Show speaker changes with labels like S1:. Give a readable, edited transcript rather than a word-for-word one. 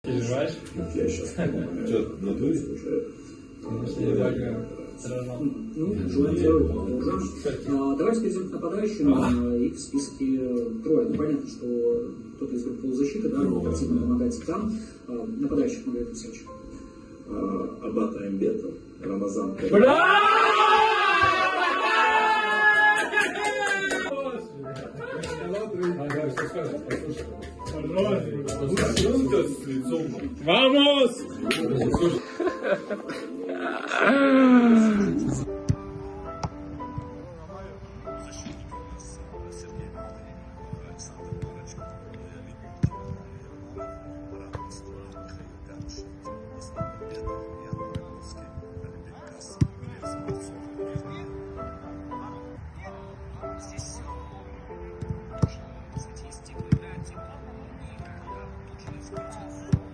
S1: Переживаешь?
S2: Я сейчас.
S3: Что, надуешь?
S2: Желаю второй продолжаем. Давайте перейдем к нападающим. Их в списке трое. Понятно, что кто-то из группы полузащиты, да, активно помогает там. Нападающих Маргарита Васильевич.
S3: Абата Эмбета, Рамазан.
S1: Vamos!